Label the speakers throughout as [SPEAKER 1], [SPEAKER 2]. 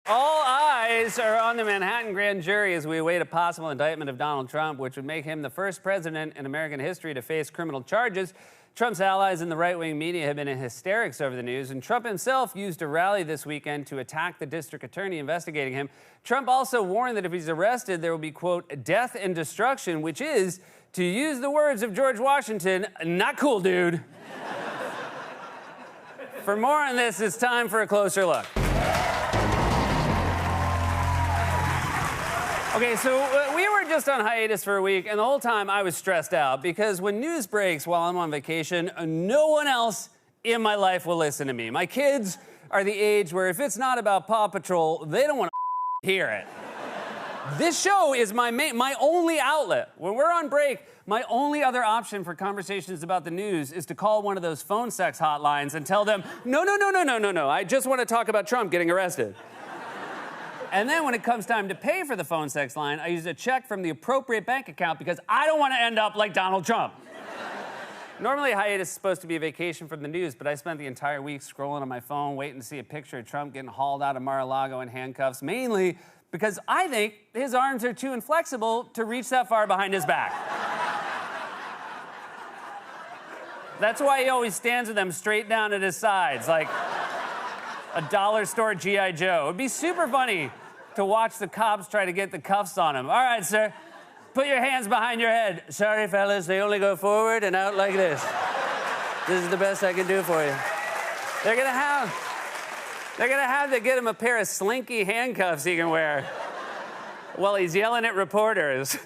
[SPEAKER 1] All eyes are on the Manhattan grand jury as we await a possible indictment of Donald Trump, which would make him the first president in American history to face criminal charges. Trump's allies in the right-wing media have been in hysterics over the news, and Trump himself used a rally this weekend to attack the district attorney investigating him. Trump also warned that if he's arrested, there will be, quote, death and destruction, which is, to use the words of George Washington, not cool, dude. For more on this, it's time for a closer look. Okay, so we were just on hiatus for a week, and the whole time I was stressed out because when news breaks while I'm on vacation, no one else in my life will listen to me. My kids are the age where if it's not about Paw Patrol, they don't want to hear it. This show is my only outlet. When we're on break, my only other option for conversations about the news is to call one of those phone sex hotlines and tell them, no, I just want to talk about Trump getting arrested. And then when it comes time to pay for the phone sex line, I use a check from the appropriate bank account because I don't want to end up like Donald Trump. Normally, hiatus is supposed to be a vacation from the news, but I spent the entire week scrolling on my phone, waiting to see a picture of Trump getting hauled out of Mar-a-Lago in handcuffs, mainly because I think his arms are too inflexible to reach that far behind his back. That's why he always stands with them straight down at his sides, like a dollar store G.I. Joe. It'd be super funny to watch the cops try to get the cuffs on him. All right, sir, put your hands behind your head. Sorry, fellas, they only go forward and out like this. This is the best I can do for you. They're gonna have to get him a pair of slinky handcuffs he can wear while he's yelling at reporters.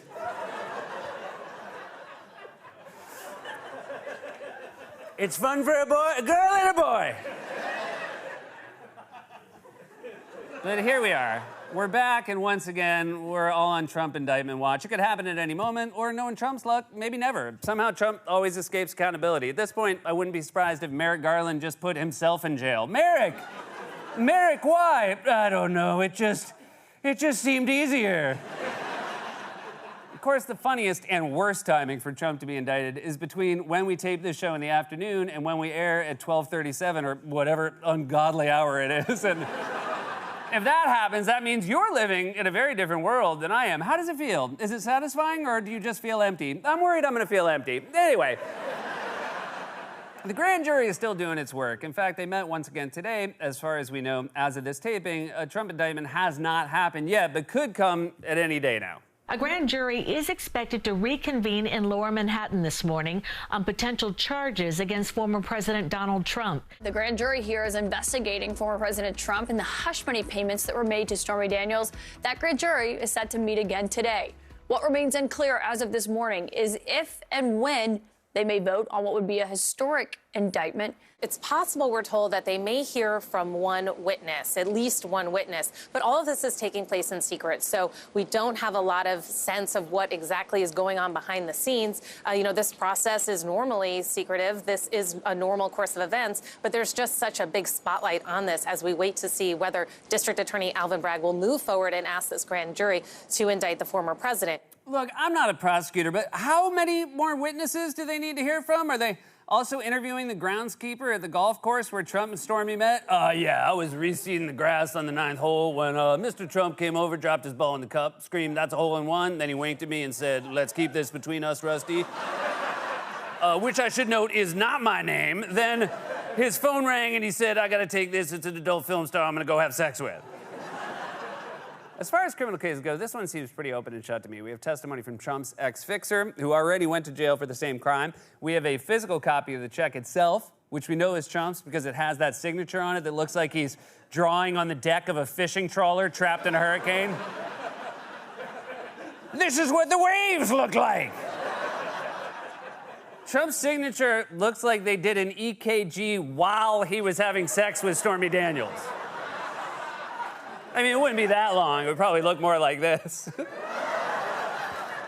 [SPEAKER 1] It's fun for a girl and a boy. But here we are. We're back, and once again, we're all on Trump indictment watch. It could happen at any moment, or knowing Trump's luck, maybe never. Somehow Trump always escapes accountability. At this point, I wouldn't be surprised if Merrick Garland just put himself in jail. Merrick, why? I don't know. It just seemed easier. Of course, the funniest and worst timing for Trump to be indicted is between when we tape this show in the afternoon and when we air at 12:37 or whatever ungodly hour it is. And if that happens, that means you're living in a very different world than I am. How does it feel? Is it satisfying, or do you just feel empty? I'm worried I'm going to feel empty. Anyway, the grand jury is still doing its work. In fact, they met once again today. As far as we know, as of this taping, a Trump indictment has not happened yet, but could come at any day now.
[SPEAKER 2] A grand jury is expected to reconvene in Lower Manhattan this morning on potential charges against former President Donald Trump.
[SPEAKER 3] The grand jury here is investigating former President Trump and the hush money payments that were made to Stormy Daniels. That grand jury is set to meet again today. What remains unclear as of this morning is if and when they may vote on what would be a historic indictment.
[SPEAKER 4] It's possible, we're told, that they may hear from one witness, at least one witness. But all of this is taking place in secret, so we don't have a lot of sense of what exactly is going on behind the scenes. This process is normally secretive. This is a normal course of events, but there's just such a big spotlight on this as we wait to see whether District Attorney Alvin Bragg will move forward and ask this grand jury to indict the former president.
[SPEAKER 1] Look, I'm not a prosecutor, but how many more witnesses do they need to hear from? Are they also interviewing the groundskeeper at the golf course where Trump and Stormy met? Yeah, I was reseeding the grass on the 9th hole when Mr. Trump came over, dropped his ball in the cup, screamed, "That's a hole in one." Then he winked at me and said, "Let's keep this between us, Rusty." Which I should note is not my name. Then his phone rang and he said, "I gotta take this. It's an adult film star I'm gonna go have sex with." As far as criminal cases go, this one seems pretty open and shut to me. We have testimony from Trump's ex-fixer, who already went to jail for the same crime. We have a physical copy of the check itself, which we know is Trump's because it has that signature on it that looks like he's drawing on the deck of a fishing trawler trapped in a hurricane. This is what the waves look like. Trump's signature looks like they did an EKG while he was having sex with Stormy Daniels. I mean, it wouldn't be that long. It would probably look more like this.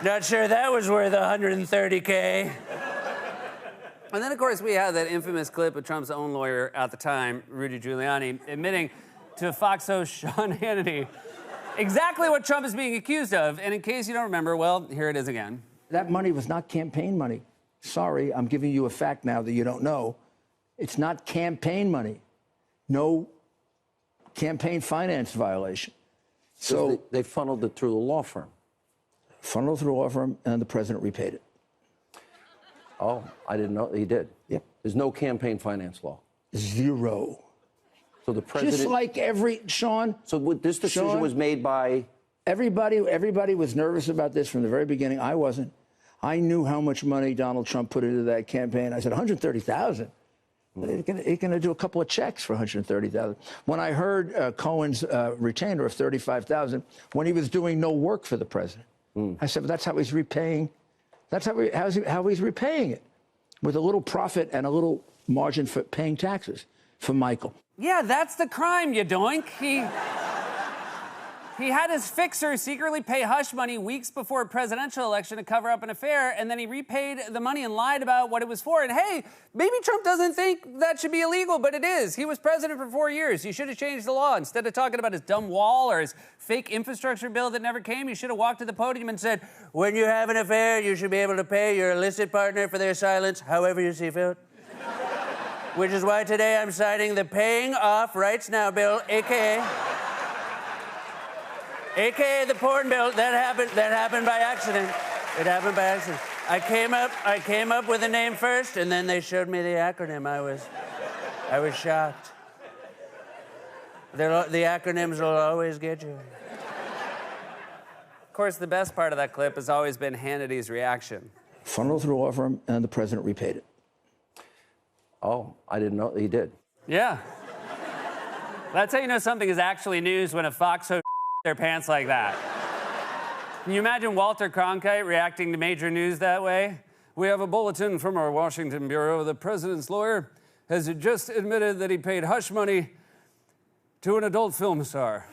[SPEAKER 1] Not sure that was worth $130K. And then, of course, we have that infamous clip of Trump's own lawyer at the time, Rudy Giuliani, admitting to Fox host Sean Hannity exactly what Trump is being accused of. And in case you don't remember, well, here it is again.
[SPEAKER 5] That money was not campaign money. Sorry, I'm giving you a fact now that you don't know. It's not campaign money. No campaign finance violation. So
[SPEAKER 6] they funneled it through the law firm.
[SPEAKER 5] Funneled through the law firm, and the president repaid it.
[SPEAKER 6] Oh, I didn't know he did.
[SPEAKER 5] Yep.
[SPEAKER 6] There's no campaign finance law.
[SPEAKER 5] Zero.
[SPEAKER 6] So the president.
[SPEAKER 5] Just like Sean.
[SPEAKER 6] So this decision was made by.
[SPEAKER 5] Everybody was nervous about this from the very beginning. I wasn't. I knew how much money Donald Trump put into that campaign. I said, 130,000. He's going to do a couple of checks for 130,000. When I heard Cohen's retainer of 35,000, when he was doing no work for the president, I said, well, that's how he's repaying. That's how he's repaying it, with a little profit and a little margin for paying taxes for Michael.
[SPEAKER 1] Yeah, that's the crime, you doink. He had his fixer secretly pay hush money weeks before a presidential election to cover up an affair, and then he repaid the money and lied about what it was for. And hey, maybe Trump doesn't think that should be illegal, but it is. He was president for 4 years. You should have changed the law. Instead of talking about his dumb wall or his fake infrastructure bill that never came, you should have walked to the podium and said, when you have an affair, you should be able to pay your illicit partner for their silence, however you see fit. Which is why today I'm signing the Paying Off Rights Now bill, AKA the porn bill. That happened by accident. It happened by accident. I came up with a name first, and then they showed me the acronym. I was shocked. The acronyms will always get you. Of course, the best part of that clip has always been Hannity's reaction.
[SPEAKER 5] Funneled through a law firm, and the president repaid it.
[SPEAKER 6] Oh, I didn't know he did.
[SPEAKER 1] Yeah. That's how you know something is actually news, when a Fox host their pants like that. Can you imagine Walter Cronkite reacting to major news that way? We have a bulletin from our Washington bureau. The president's lawyer has just admitted that he paid hush money to an adult film star.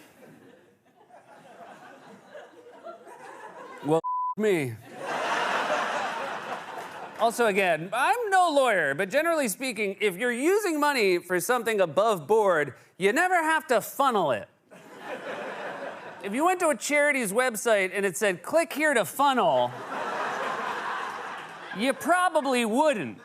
[SPEAKER 1] Well, me. Also, again, I'm no lawyer, but generally speaking, if you're using money for something above board, you never have to funnel it. If you went to a charity's website and it said, click here to funnel, you probably wouldn't.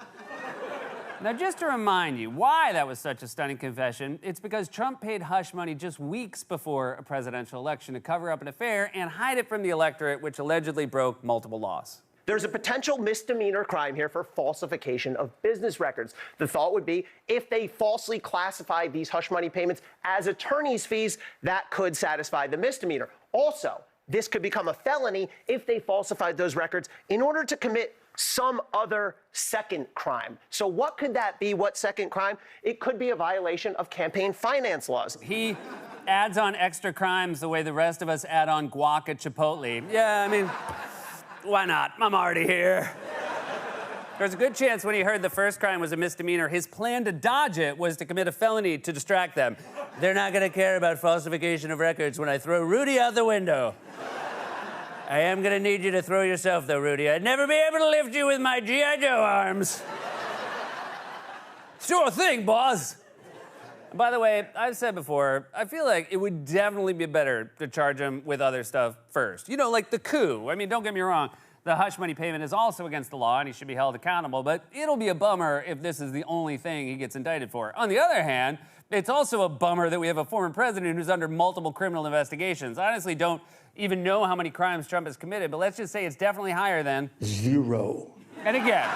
[SPEAKER 1] Now, just to remind you why that was such a stunning confession, it's because Trump paid hush money just weeks before a presidential election to cover up an affair and hide it from the electorate, which allegedly broke multiple laws.
[SPEAKER 7] There's a potential misdemeanor crime here for falsification of business records. The thought would be if they falsely classify these hush money payments as attorney's fees, that could satisfy the misdemeanor. Also, this could become a felony if they falsified those records in order to commit some other second crime. So what could that be? What second crime? It could be a violation of campaign finance laws.
[SPEAKER 1] He adds on extra crimes the way the rest of us add on guac at Chipotle. Yeah, I mean, why not? I'm already here. There's a good chance when he heard the first crime was a misdemeanor, his plan to dodge it was to commit a felony to distract them. They're not going to care about falsification of records when I throw Rudy out the window. I am going to need you to throw yourself, though, Rudy. I'd never be able to lift you with my G.I. Joe arms. Sure thing, boss. By the way, I've said before, I feel like it would definitely be better to charge him with other stuff first. You know, like the coup. I mean, don't get me wrong. The hush money payment is also against the law, and he should be held accountable, but it'll be a bummer if this is the only thing he gets indicted for. On the other hand, it's also a bummer that we have a former president who's under multiple criminal investigations. I honestly don't even know how many crimes Trump has committed, but let's just say it's definitely higher than...
[SPEAKER 5] 0.
[SPEAKER 1] And again...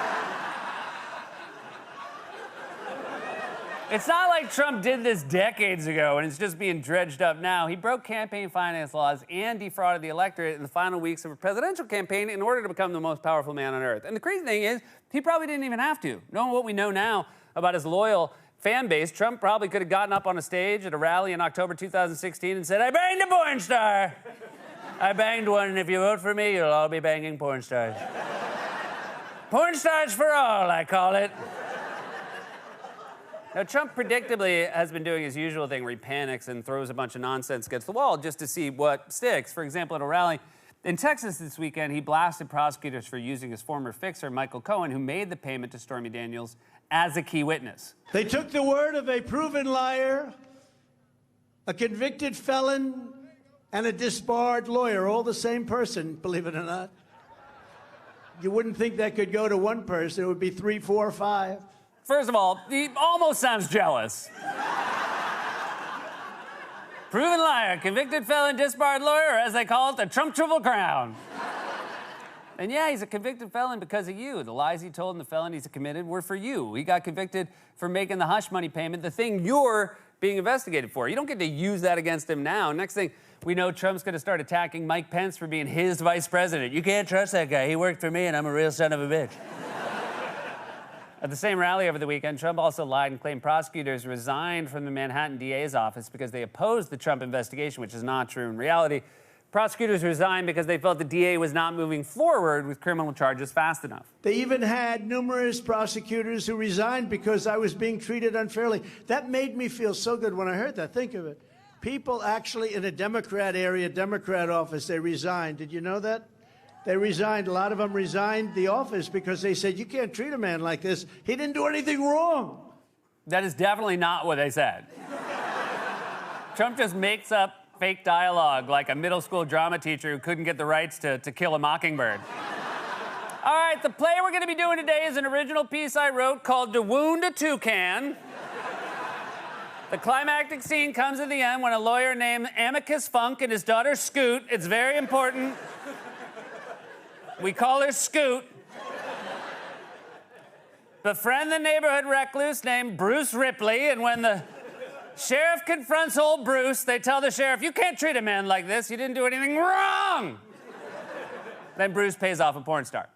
[SPEAKER 1] It's not like Trump did this decades ago and it's just being dredged up now. He broke campaign finance laws and defrauded the electorate in the final weeks of a presidential campaign in order to become the most powerful man on earth. And the crazy thing is, he probably didn't even have to. Knowing what we know now about his loyal fan base, Trump probably could have gotten up on a stage at a rally in October 2016 and said, I banged a porn star. I banged one, and if you vote for me, you'll all be banging porn stars. Porn stars for all, I call it. Now, Trump predictably has been doing his usual thing where he panics and throws a bunch of nonsense against the wall just to see what sticks. For example, at a rally in Texas this weekend, he blasted prosecutors for using his former fixer, Michael Cohen, who made the payment to Stormy Daniels, as a key witness.
[SPEAKER 8] They took the word of a proven liar, a convicted felon, and a disbarred lawyer, all the same person, believe it or not. You wouldn't think that could go to one person. It would be 3, 4, 5.
[SPEAKER 1] First of all, he almost sounds jealous. Proven liar, convicted felon, disbarred lawyer, or as they call it, the Trump Triple Crown. And yeah, he's a convicted felon because of you. The lies he told and the felonies he committed were for you. He got convicted for making the hush money payment, the thing you're being investigated for. You don't get to use that against him now. Next thing we know, Trump's going to start attacking Mike Pence for being his vice president. You can't trust that guy. He worked for me, and I'm a real son of a bitch. At the same rally over the weekend, Trump also lied and claimed prosecutors resigned from the Manhattan DA's office because they opposed the Trump investigation, which is not true. In reality, prosecutors resigned because they felt the DA was not moving forward with criminal charges fast enough.
[SPEAKER 8] They even had numerous prosecutors who resigned because I was being treated unfairly. That made me feel so good when I heard that. Think of it. People actually in a Democrat area, Democrat office, they resigned. Did you know that? They resigned. A lot of them resigned the office because they said, you can't treat a man like this. He didn't do anything wrong.
[SPEAKER 1] That is definitely not what they said. Trump just makes up fake dialogue like a middle school drama teacher who couldn't get the rights to Kill a Mockingbird. All right, the play we're going to be doing today is an original piece I wrote called To Wound a Toucan. The climactic scene comes at the end when a lawyer named Amicus Funk and his daughter Scoot, it's very important, we call her Scoot, befriend the neighborhood recluse named Bruce Ripley, and when the sheriff confronts old Bruce, they tell the sheriff, you can't treat a man like this, you didn't do anything wrong. Then Bruce pays off a porn star.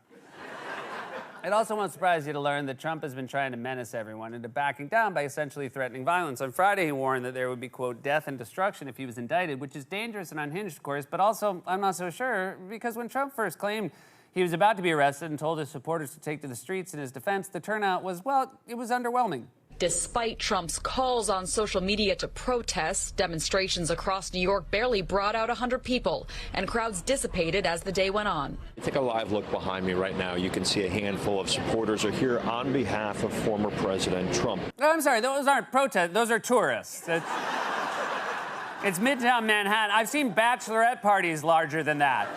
[SPEAKER 1] It also won't surprise you to learn that Trump has been trying to menace everyone into backing down by essentially threatening violence. On Friday, he warned that there would be, quote, death and destruction if he was indicted, which is dangerous and unhinged, of course, but also, I'm not so sure, because when Trump first claimed he was about to be arrested and told his supporters to take to the streets in his defense, the turnout was, well, it was underwhelming.
[SPEAKER 9] Despite Trump's calls on social media to protest, demonstrations across New York barely brought out 100 people, and crowds dissipated as the day went on.
[SPEAKER 10] Take a live look behind me right now. You can see a handful of supporters are here on behalf of former President Trump.
[SPEAKER 1] Oh, I'm sorry, those aren't protests, those are tourists. It's Midtown Manhattan. I've seen bachelorette parties larger than that.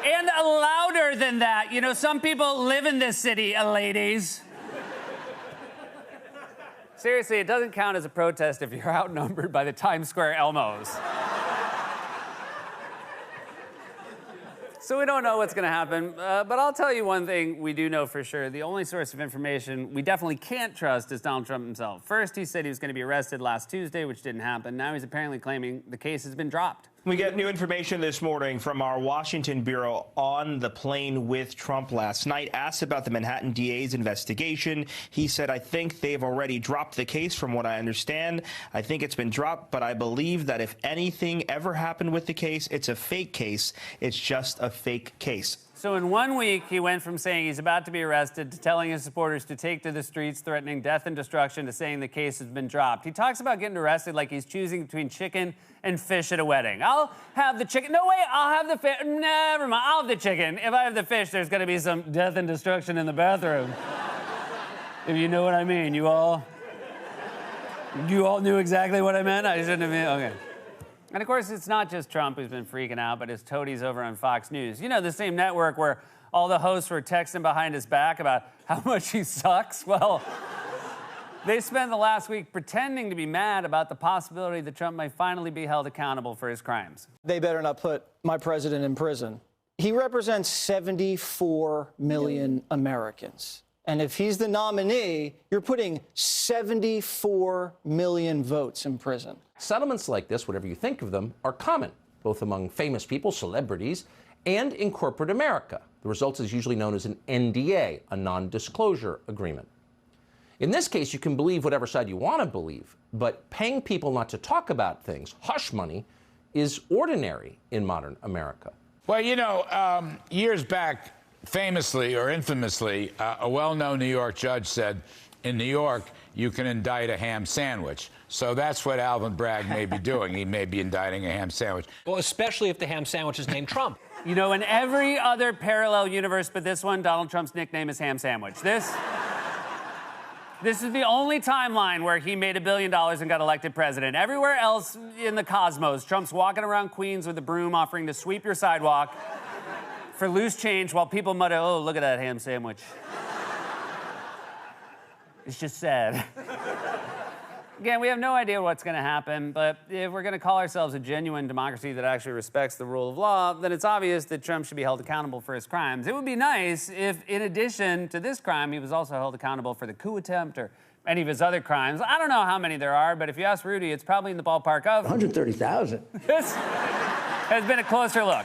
[SPEAKER 1] And louder than that. You know, some people live in this city, ladies. Seriously, it doesn't count as a protest if you're outnumbered by the Times Square Elmos. So we don't know what's going to happen, but I'll tell you one thing we do know for sure. The only source of information we definitely can't trust is Donald Trump himself. First, he said he was going to be arrested last Tuesday, which didn't happen. Now he's apparently claiming the case has been dropped.
[SPEAKER 11] We get new information this morning from our Washington bureau on the plane with Trump last night. Asked about the Manhattan DA's investigation, he said, I think they've already dropped the case from what I understand. I think it's been dropped, but I believe that if anything ever happened with the case, it's a fake case. It's just a fake case.
[SPEAKER 1] So in 1 week, he went from saying he's about to be arrested to telling his supporters to take to the streets, threatening death and destruction, to saying the case has been dropped. He talks about getting arrested like he's choosing between chicken and fish at a wedding. I'll have the chicken. No, wait, I'll have the fish. Never mind, I'll have the chicken. If I have the fish, there's going to be some death and destruction in the bathroom. If you know what I mean. You all knew exactly what I meant? I shouldn't have been. Okay. And of course, it's not just Trump who's been freaking out, but his toadies over on Fox News. You know, the same network where all the hosts were texting behind his back about how much he sucks? Well, they spent the last week pretending to be mad about the possibility that Trump might finally be held accountable for his crimes.
[SPEAKER 12] They better not put my president in prison. He represents 74 million Americans. And if he's the nominee, you're putting 74 million votes in prison.
[SPEAKER 6] Settlements like this, whatever you think of them, are common, both among famous people, celebrities, and in corporate America. The result is usually known as an NDA, a non-disclosure agreement. In this case, you can believe whatever side you want to believe, but paying people not to talk about things, hush money, is ordinary in modern America.
[SPEAKER 13] Well, you know, years back, famously or infamously, a well-known New York judge said, in New York, you can indict a ham sandwich. So that's what Alvin Bragg may be doing. He may be indicting a ham sandwich.
[SPEAKER 14] Well, especially if the ham sandwich is named Trump.
[SPEAKER 1] You know, in every other parallel universe but this one, Donald Trump's nickname is Ham Sandwich. This is the only timeline where he made $1 billion and got elected president. Everywhere else in the cosmos, Trump's walking around Queens with a broom offering to sweep your sidewalk for loose change while people mutter, oh, look at that ham sandwich. It's just sad. Again, we have no idea what's going to happen, but if we're going to call ourselves a genuine democracy that actually respects the rule of law, then it's obvious that Trump should be held accountable for his crimes. It would be nice if, in addition to this crime, he was also held accountable for the coup attempt or any of his other crimes. I don't know how many there are, but if you ask Rudy, it's probably in the ballpark of
[SPEAKER 5] 130,000.
[SPEAKER 1] This has been a closer look.